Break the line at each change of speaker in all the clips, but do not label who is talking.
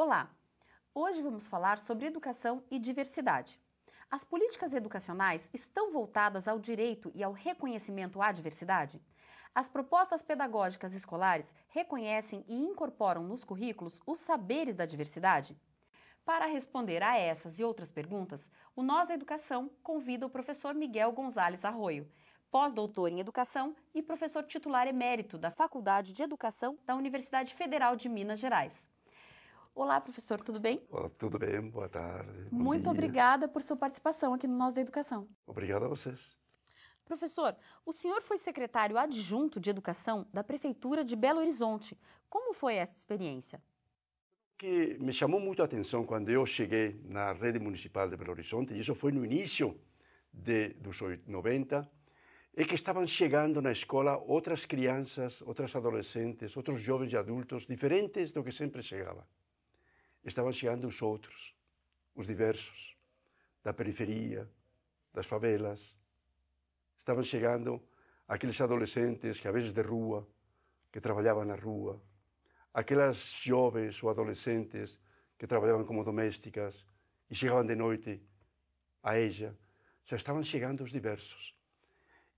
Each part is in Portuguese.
Olá! Hoje vamos falar sobre educação e diversidade. As políticas educacionais estão voltadas ao direito e ao reconhecimento à diversidade? As propostas pedagógicas escolares reconhecem e incorporam nos currículos os saberes da diversidade? Para responder a essas e outras perguntas, o Nós da Educação convida o professor Miguel Gonzalez Arroio, pós-doutor em Educação e professor titular emérito da Faculdade de Educação da Universidade Federal de Minas Gerais. Olá, professor, tudo bem?
Olá, tudo bem, boa tarde.
Muito obrigada por sua participação aqui no Nós da Educação.
Obrigado a vocês.
Professor, o senhor foi secretário adjunto de Educação da Prefeitura de Belo Horizonte. Como foi essa experiência?
O que me chamou muito a atenção quando eu cheguei na rede municipal de Belo Horizonte, e isso foi no início dos 90, é que estavam chegando na escola outras crianças, outras adolescentes, outros jovens e adultos diferentes do que sempre chegava. Estavam chegando os outros, os diversos, da periferia, das favelas. Estavam chegando aqueles adolescentes que às vezes de rua, que trabalhavam na rua, aquelas jovens ou adolescentes que trabalhavam como domésticas e chegavam de noite a ella. Já estavam chegando os diversos.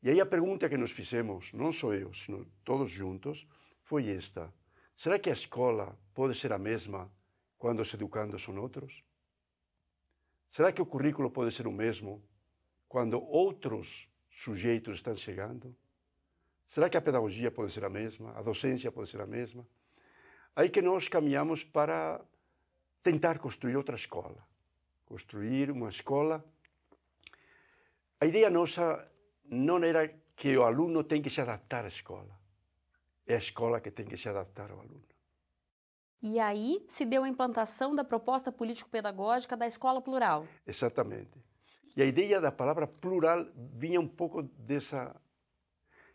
E aí a pergunta que nos fizemos, não só eu, sino todos juntos, foi esta: será que a escola pode ser a mesma quando os educandos são outros? Será que o currículo pode ser o mesmo quando outros sujeitos estão chegando? Será que a pedagogia pode ser a mesma? A docência pode ser a mesma? Aí que nós caminhamos para tentar construir outra escola. Construir uma escola. A ideia nossa não era que o aluno tem que se adaptar à escola. É a escola que tem que se adaptar ao aluno.
E aí se deu a implantação da proposta político-pedagógica da escola plural.
Exatamente. E a ideia da palavra plural vinha um pouco dessa...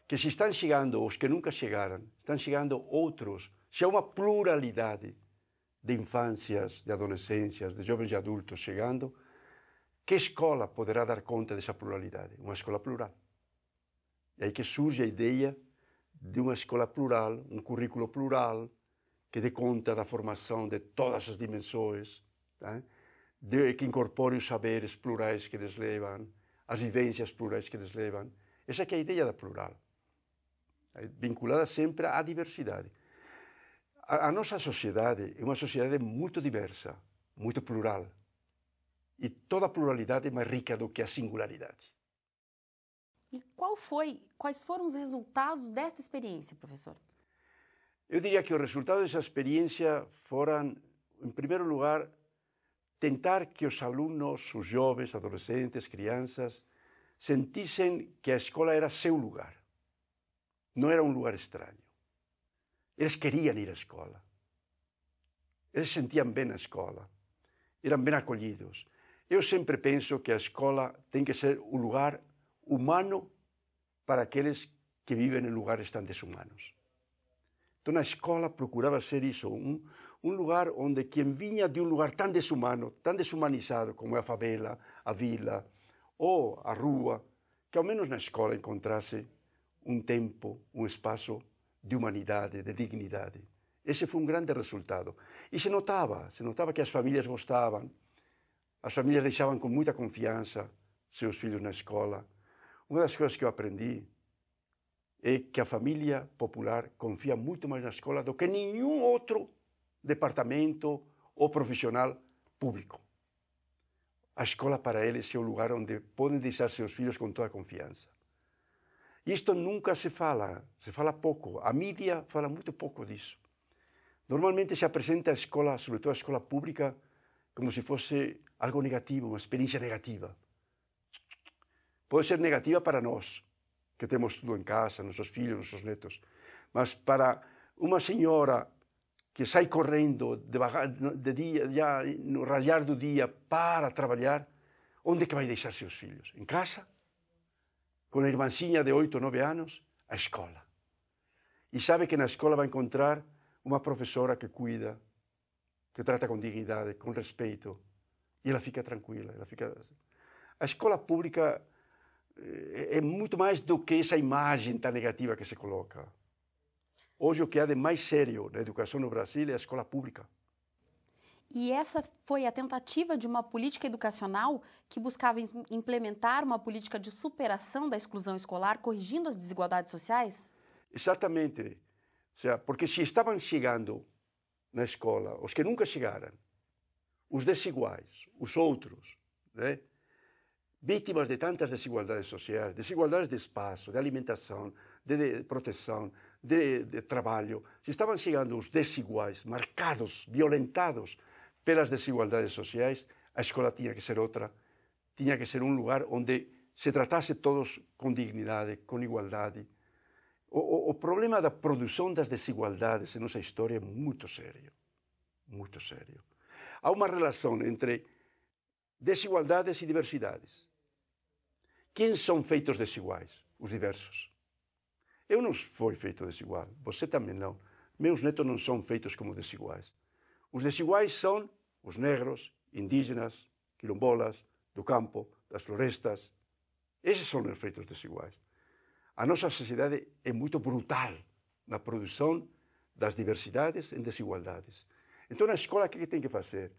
que se estão chegando os que nunca chegaram, estão chegando outros, se há uma pluralidade de infâncias, de adolescências, de jovens e adultos chegando, que escola poderá dar conta dessa pluralidade? Uma escola plural. E aí que surge a ideia de uma escola plural, um currículo plural, que dê conta da formação de todas as dimensões, tá? Que incorpore os saberes plurais que eles levam, as vivências plurais que eles levam. Essa que é a ideia da plural, vinculada sempre à diversidade. A nossa sociedade é uma sociedade muito diversa, muito plural. E toda pluralidade é mais rica do que a singularidade.
E quais foram os resultados desta experiência, professor?
Eu diria que os resultados dessa experiência foram, em primeiro lugar, tentar que os alunos, os jovens, adolescentes, crianças, sentissem que a escola era seu lugar. Não era um lugar estranho. Eles queriam ir à escola. Eles se sentiam bem na escola. Eram bem acolhidos. Eu sempre penso que a escola tem que ser um lugar humano para aqueles que vivem em lugares tão desumanos. Então a escola procurava ser isso, um lugar onde quem vinha de um lugar tão desumano, tão desumanizado como é a favela, a vila ou a rua, que ao menos na escola encontrasse um tempo, um espaço de humanidade, de dignidade. Esse foi um grande resultado. E se notava que as famílias gostavam, as famílias deixavam com muita confiança seus filhos na escola. Uma das coisas que eu aprendi é que a família popular confia muito mais na escola do que nenhum outro departamento ou profissional público. A escola para eles é o lugar onde podem deixar seus filhos com toda a confiança. Isto nunca se fala pouco. A mídia fala muito pouco disso. Normalmente se apresenta a escola, sobretudo a escola pública, como se fosse algo negativo, uma experiência negativa. Pode ser negativa para nós, que temos tudo em casa, nossos filhos, nossos netos, mas para uma senhora que sai correndo de dia, já no ralhar do dia para trabalhar, onde é que vai deixar seus filhos? Em casa? Com a irmãzinha de 8 ou 9 anos? A escola. E sabe que na escola vai encontrar uma professora que cuida, que trata com dignidade, com respeito, e ela fica tranquila. A escola pública é muito mais do que essa imagem tão negativa que se coloca. Hoje o que há de mais sério na educação no Brasil é a escola pública.
E essa foi a tentativa de uma política educacional que buscava implementar uma política de superação da exclusão escolar, corrigindo as desigualdades sociais?
Exatamente. Ou seja, porque se estavam chegando na escola os que nunca chegaram, os desiguais, os outros, né? Vítimas de tantas desigualdades sociais, desigualdades de espaço, de alimentação, de proteção, de trabalho, se estavam chegando os desiguais, marcados, violentados pelas desigualdades sociais, a escola tinha que ser outra, tinha que ser um lugar onde se tratasse todos com dignidade, com igualdade. O problema da produção das desigualdades em nossa história é muito sério, muito sério. Há uma relação entre desigualdades e diversidades. Quem são feitos desiguais? Os diversos. Eu não fui feito desigual, você também não. Meus netos não são feitos como desiguais. Os desiguais são os negros, indígenas, quilombolas, do campo, das florestas. Esses são os feitos desiguais. A nossa sociedade é muito brutal na produção das diversidades em desigualdades. Então, a escola, o que tem que fazer?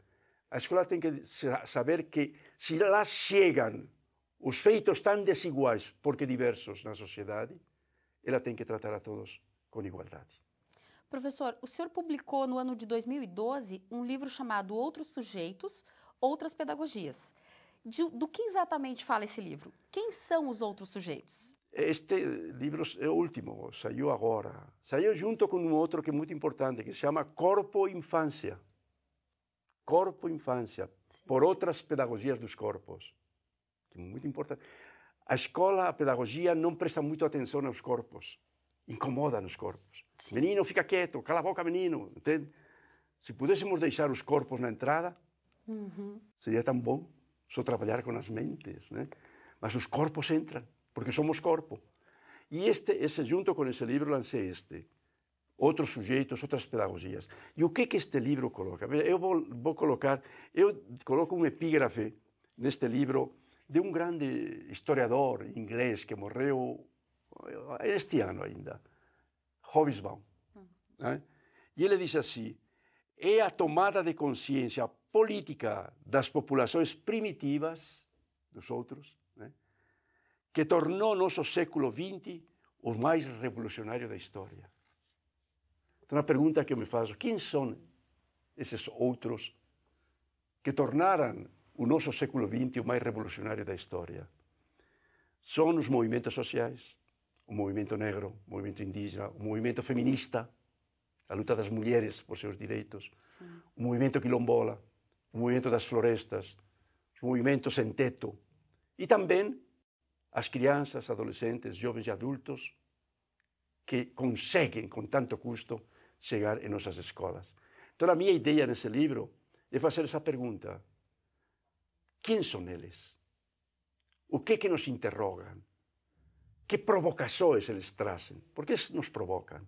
A escola tem que saber que, se lá chegam os feitos tão desiguais, porque diversos na sociedade, ela tem que tratar a todos com igualdade.
Professor, o senhor publicou no ano de 2012 um livro chamado Outros Sujeitos, Outras Pedagogias. Do que exatamente fala esse livro? Quem são os outros sujeitos?
Este livro é o último, saiu agora. Saiu junto com um outro que é muito importante, que se chama Corpo e Infância. Corpo e Infância, por outras pedagogias dos corpos. Que é muito importante. A escola, a pedagogia, não presta muito atenção aos corpos. Incomoda nos corpos. Sim. Menino, fica quieto, cala a boca, menino. Entende? Se pudéssemos deixar os corpos na entrada, seria tão bom só trabalhar com as mentes, né? Mas os corpos entram, porque somos corpo. E junto com esse livro, lancei outros sujeitos, outras pedagogias. E o que este livro coloca? Eu coloco um epígrafe neste livro de um grande historiador inglês que morreu este ano ainda, Hobsbawm. Né? E ele diz assim: é a tomada de consciência política das populações primitivas, dos outros, né, que tornou nosso século XX o mais revolucionário da história. Então, a pergunta que eu me faço: quem são esses outros que tornaram o nosso século XX o mais revolucionário da história? São os movimentos sociais, o movimento negro, o movimento indígena, o movimento feminista, a luta das mulheres por seus direitos, sim, o movimento quilombola, o movimento das florestas, os movimentos sem teto, e também as crianças, adolescentes, jovens e adultos que conseguem, com tanto custo, chegar em nossas escolas. Então, a minha ideia nesse livro é fazer essa pergunta: quem são eles? O que nos interrogam? Que provocações eles trazem? Por que nos provocam?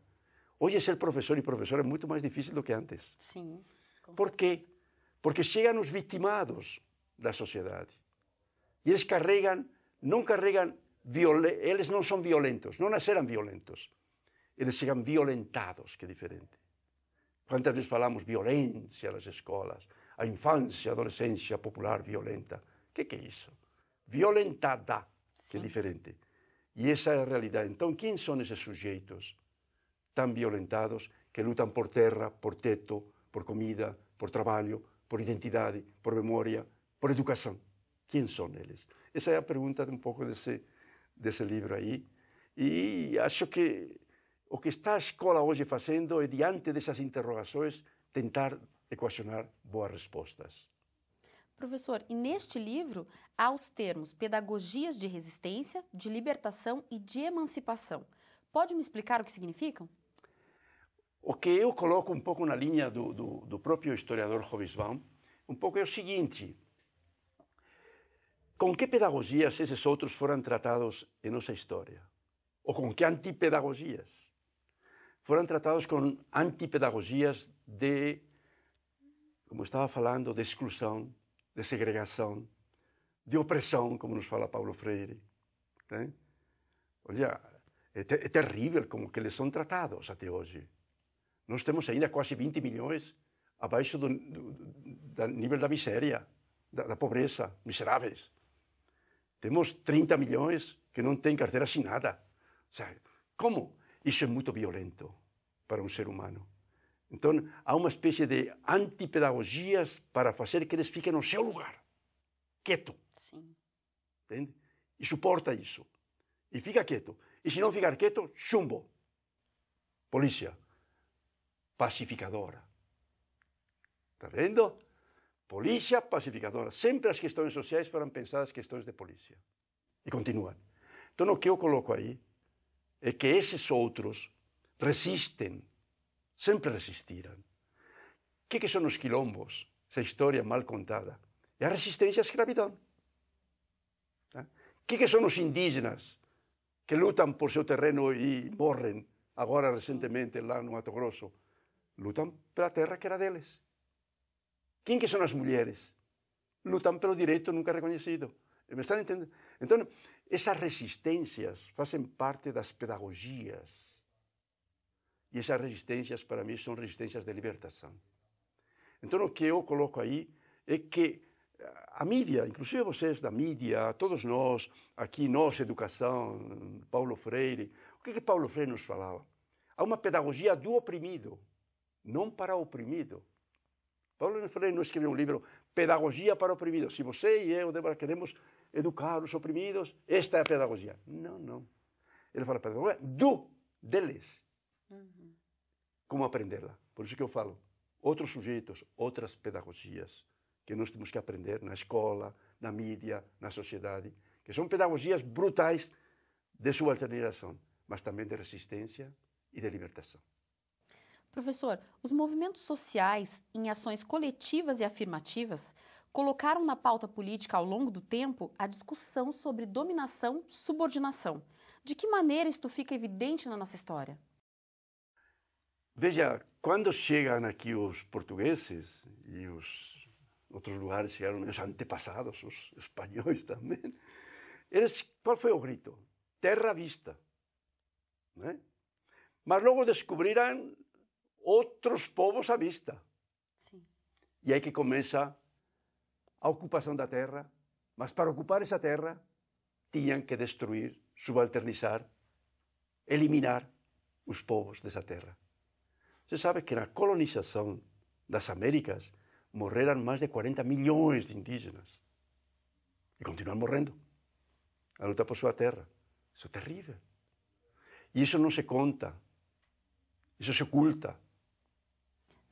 Hoje, ser professor e professora é muito mais difícil do que antes.
Sim.
Por quê? Porque chegam os vitimados da sociedade. E eles eles não são violentos, não nasceram violentos. Eles chegam violentados, que é diferente. Quantas vezes falamos violência nas escolas, a infância, a adolescência popular violenta. O que é isso? Violentada, que é diferente. E essa é a realidade. Então, quem são esses sujeitos tão violentados que lutam por terra, por teto, por comida, por trabalho, por identidade, por memória, por educação? Quem são eles? Essa é a pergunta de um pouco desse livro aí. E acho que o que está a escola hoje fazendo é, diante dessas interrogações, tentar equacionar boas respostas.
Professor, e neste livro há os termos pedagogias de resistência, de libertação e de emancipação. Pode me explicar o que significam?
O que eu coloco um pouco na linha do próprio historiador Hobsbawm, um pouco é o seguinte: com que pedagogias esses outros foram tratados em nossa história? Ou com que antipedagogias? Foram tratados com antipedagogias de, como estava falando, de exclusão, de segregação, de opressão, como nos fala Paulo Freire. Né? Olha, é terrível como que eles são tratados até hoje. Nós temos ainda quase 20 milhões abaixo do nível da miséria, da pobreza, miseráveis. Temos 30 milhões que não têm carteira assinada. Sabe? Como? Isso é muito violento para um ser humano. Então, há uma espécie de antipedagogias para fazer que eles fiquem no seu lugar, quieto.
Sim.
Entende? E suporta isso. E fica quieto. E se não ficar quieto, chumbo. Polícia. Pacificadora. Está vendo? Polícia pacificadora. Sempre as questões sociais foram pensadas questões de polícia. E continuam. Então, o que eu coloco aí é que esses outros resistem, sempre resistiram. O que são os quilombos? Essa história mal contada. É a resistência à escravidão. O que são os indígenas que lutam por seu terreno e morrem, agora recentemente lá no Mato Grosso? Lutam pela terra que era deles. Quem que são as mulheres? Lutam pelo direito nunca reconhecido. Me estão entendendo? Então, essas resistências fazem parte das pedagogias. E essas resistências, para mim, são resistências de libertação. Então, o que eu coloco aí é que a mídia, inclusive vocês da mídia, todos nós, aqui nós, educação, Paulo Freire, o que Paulo Freire nos falava? Há uma pedagogia do oprimido, não para o oprimido. Paulo Freire não escreveu um livro, Pedagogia para o Oprimido. Se você e eu queremos educar os oprimidos, esta é a pedagogia. Não. Ele fala pedagogia deles.
Uhum.
Como aprendê-la? Por isso que eu falo, outros sujeitos, outras pedagogias que nós temos que aprender na escola, na mídia, na sociedade, que são pedagogias brutais de subalternização, mas também de resistência e de libertação.
Professor, os movimentos sociais, em ações coletivas e afirmativas, colocaram na pauta política ao longo do tempo a discussão sobre dominação e subordinação. De que maneira isto fica evidente na nossa história?
Veja, quando chegam aqui os portugueses e os outros lugares chegaram os antepassados, os espanhóis também, qual foi o grito? Terra à vista. Não é? Mas logo descobriram outros povos à vista.
Sim.
E aí que começa a ocupação da terra, mas para ocupar essa terra tinham que destruir, subalternizar, eliminar os povos dessa terra. Você sabe que na colonização das Américas morreram mais de 40 milhões de indígenas. E continuam morrendo a lutar por sua terra. Isso é terrível. E isso não se conta. Isso se oculta.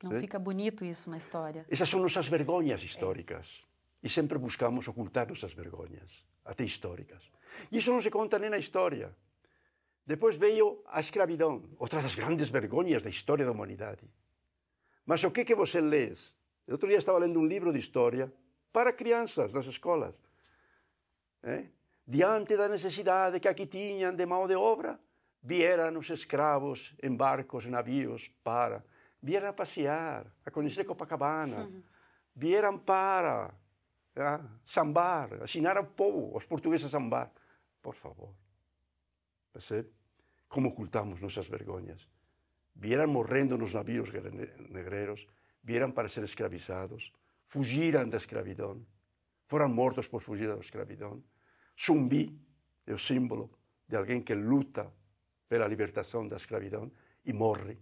Não fica bonito isso na história.
Essas são nossas vergonhas históricas. E sempre buscamos ocultar nossas vergonhas, até históricas. E isso não se conta nem na história. Depois veio a escravidão, outra das grandes vergonhas da história da humanidade. Mas o que você lê? Outro dia estava lendo um livro de história para crianças nas escolas. Diante da necessidade que aqui tinham de mão de obra, vieram os escravos em barcos, em navios, vieram a passear, a conhecer Copacabana, vieram para sambar, ensinar ao povo, aos portugueses a sambar. Por favor. Percebe? Como ocultamos nossas vergonhas. Vieram morrendo nos navios negreiros, vieram para ser escravizados, fugiram da escravidão, foram mortos por fugir da escravidão. Zumbi é o símbolo de alguém que luta pela libertação da escravidão e morre.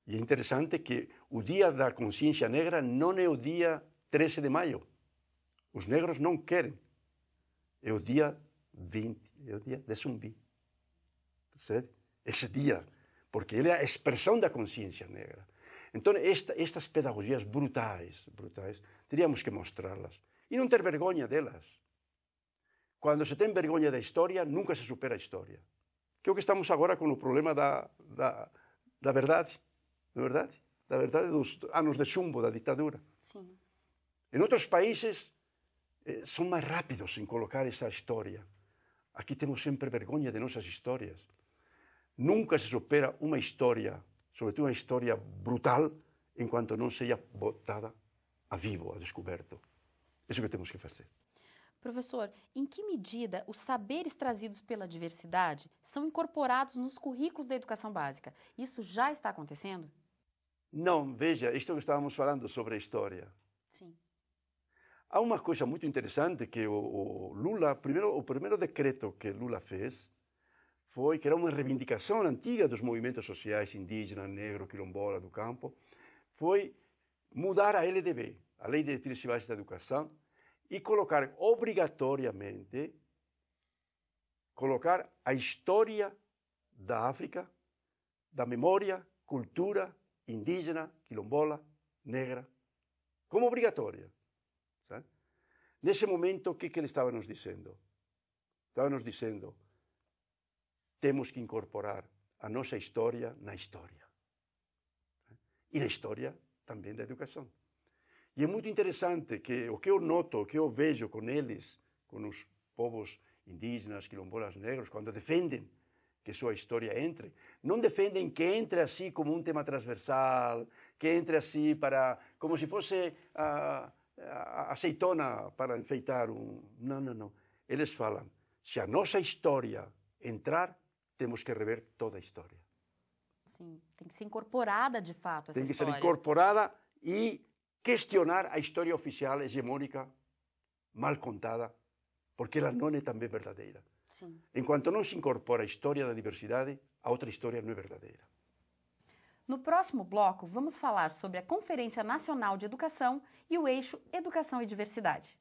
E é interessante que o dia da consciência negra não é o dia 13 de maio. Os negros não querem. É o dia 20, é o dia de Zumbi. Percebe? Esse dia, porque ele é a expressão da consciência negra. Então, estas pedagogias brutais, teríamos que mostrá-las. E não ter vergonha delas. Quando se tem vergonha da história, nunca se supera a história. Que é o que estamos agora com o problema da verdade, não é verdade? Da verdade dos anos de chumbo da ditadura.
Sim.
Em outros países, são mais rápidos em colocar essa história. Aqui temos sempre vergonha de nossas histórias. Nunca se supera uma história, sobretudo uma história brutal, enquanto não seja botada a vivo, a descoberto. Isso que temos que fazer.
Professor, em que medida os saberes trazidos pela diversidade são incorporados nos currículos da educação básica? Isso já está acontecendo?
Não, veja, isto que estávamos falando sobre a história.
Sim.
Há uma coisa muito interessante que o Lula, o primeiro decreto que Lula fez foi que era uma reivindicação antiga dos movimentos sociais indígenas, negro, quilombola do campo, foi mudar a LDB, a Lei de Diretrizes Básicas da Educação, e colocar obrigatoriamente a história da África, da memória, cultura indígena, quilombola, negra, como obrigatória. Sabe? Nesse momento, o que ele estava nos dizendo? Estava nos dizendo, temos que incorporar a nossa história na história. E na história também da educação. E é muito interessante que o que eu noto, o que eu vejo com eles, com os povos indígenas, quilombolas, negros, quando defendem que sua história entre, não defendem que entre assim como um tema transversal, que entre assim para, como se fosse a azeitona para enfeitar um... Não, não, não. Eles falam, se a nossa história entrar, temos que rever toda a história.
Sim, tem que ser incorporada de fato essa história. Tem que ser
incorporada e questionar a história oficial hegemônica mal contada, porque ela não é também verdadeira.
Sim.
Enquanto não se incorpora a história da diversidade, a outra história não é verdadeira.
No próximo bloco, vamos falar sobre a Conferência Nacional de Educação e o eixo Educação e Diversidade.